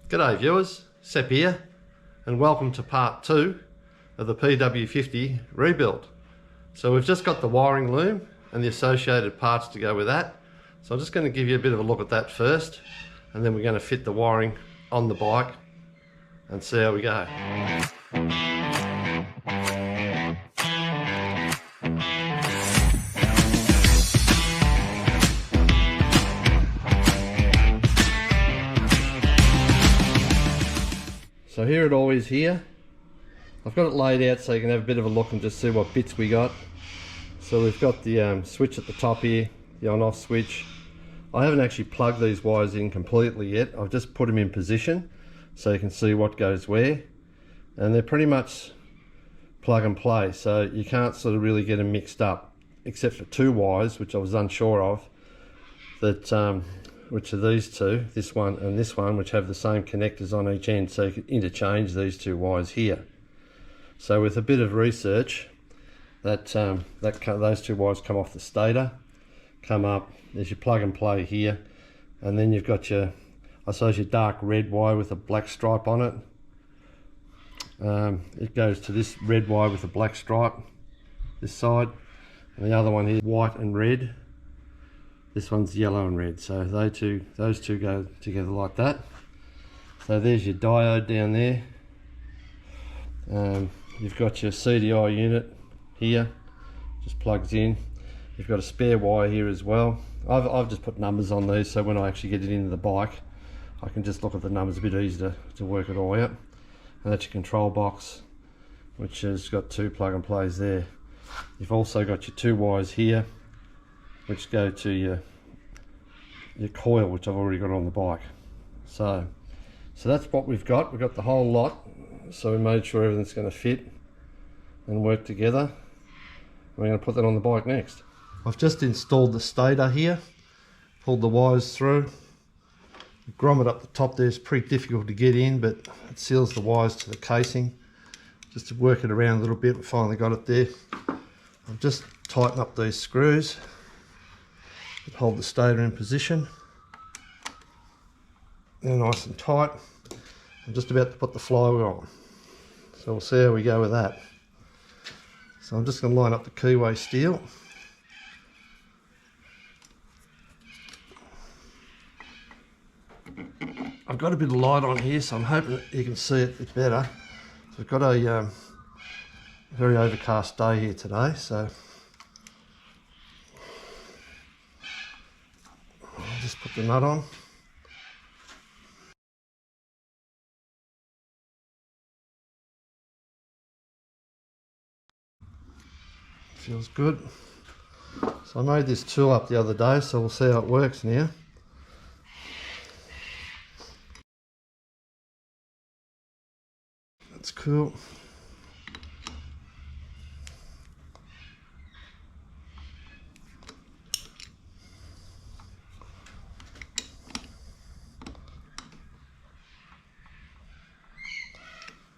G'day viewers, Sep here, and welcome to part 2 of the PW50 rebuild. So we've just got the wiring loom and the associated parts to go with that. So I'm just going to give you a bit of a look at that first, and then we're going to fit the wiring on the bike and see how we go. So here it all is here. I've got it laid out so you can have a bit of a look and just see what bits we got. So we've got the switch at the top here, the on-off switch. I haven't actually plugged these wires in completely yet. I've just put them in position so you can see what goes where. And they're pretty much plug and play, so you can't sort of really get them mixed up, except for two wires, which I was unsure of, that which are these two, this one and this one, which have the same connectors on each end, so you can interchange these two wires here. So with a bit of research, those two wires come off the stator, come up, there's your plug and play here, and then you've got your, I suppose, your dark red wire with a black stripe on it. It goes to this red wire with a black stripe, this side, and the other one here, white and red. This one's yellow and red, so those two go together like that. So there's your diode down there. You've got your CDI unit here, just plugs in. You've got a spare wire here as well. I've just put numbers on these, so when I actually get it into the bike, I can just look at the numbers a bit easier to work it all out. And that's your control box, which has got two plug and plays there. You've also got your two wires here, which go to your coil, which I've already got on the bike. So that's what we've got. We've got the whole lot, so we made sure everything's going to fit and work together. We're going to put that on the bike next. I've just installed the stator here, pulled the wires through. The grommet up the top there is pretty difficult to get in, but it seals the wires to the casing. Just to work it around a little bit, we finally got it there. I've just tightened up these screws that hold the stator in position. They're nice and tight. I'm just about to put the flywheel on, so we'll see how we go with that. So I'm just going to line up the keyway steel. I've got a bit of light on here, so I'm hoping that you can see it a bit better. So we've got a very overcast day here today, so I'll just put the nut on. Feels good. So I made this tool up the other day, so we'll see how it works now. That's cool.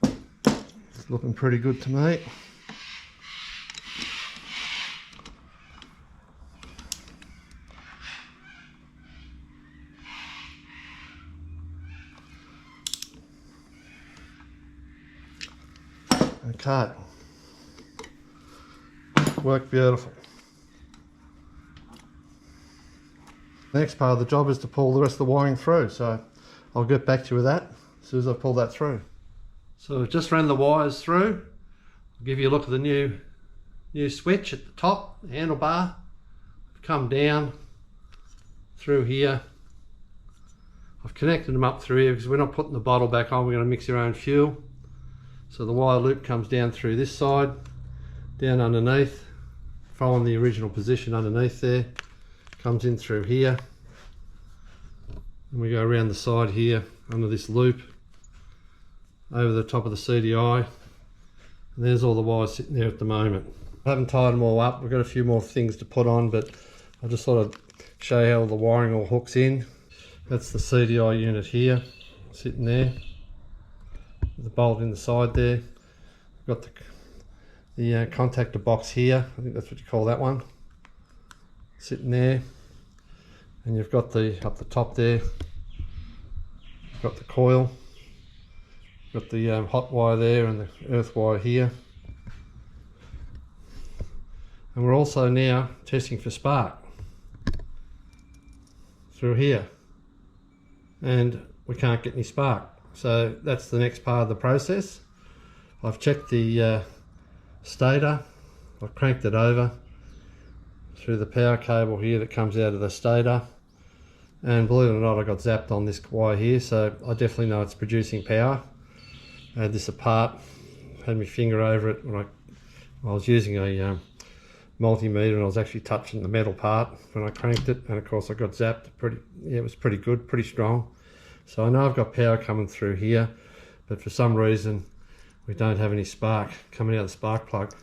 It's looking pretty good to me. Okay, worked beautiful. The next part of the job is to pull the rest of the wiring through, so I'll get back to you with that as soon as I pull that through. So I've just ran the wires through. I'll give you a look at the new switch at the top, the handlebar. I've come down through here. I've connected them up through here because we're not putting the bottle back on, we're going to mix our own fuel. So the wire loop comes down through this side, down underneath, following the original position underneath there, comes in through here, and we go around the side here under this loop, over the top of the CDI, and there's all the wires sitting there at the moment. I haven't tied them all up, we've got a few more things to put on, but I just thought I'd show you how the wiring all hooks in. That's the CDI unit here, sitting there. The bolt in the side there. Got the contactor box here, I think that's what you call that one, sitting there. And you've got the up the top there, got the coil, got the hot wire there and the earth wire here. And we're also now testing for spark through here, and we can't get any spark. So that's the next part of the process. I've checked the stator, I've cranked it over through the power cable here that comes out of the stator, and believe it or not, I got zapped on this wire here, so I definitely know it's producing power. I had this apart, had my finger over it when I was using a multimeter, and I was actually touching the metal part when I cranked it, and of course I got zapped. It was pretty good, pretty strong. So I know I've got power coming through here, but for some reason we don't have any spark coming out of the spark plug.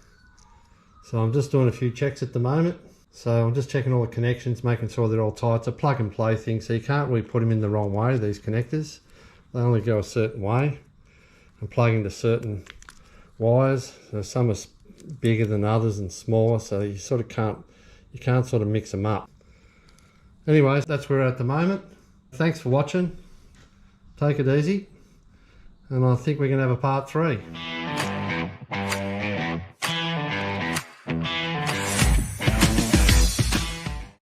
So I'm just doing a few checks at the moment. So I'm just checking all the connections, making sure they're all tight. It's a plug and play thing, so you can't really put them in the wrong way, these connectors. They only go a certain way and plug into certain wires. So some are bigger than others and smaller, so you sort of can't sort of mix them up. Anyways, that's where we're at the moment. Thanks for watching. Take it easy, and I think we're going to have a part 3.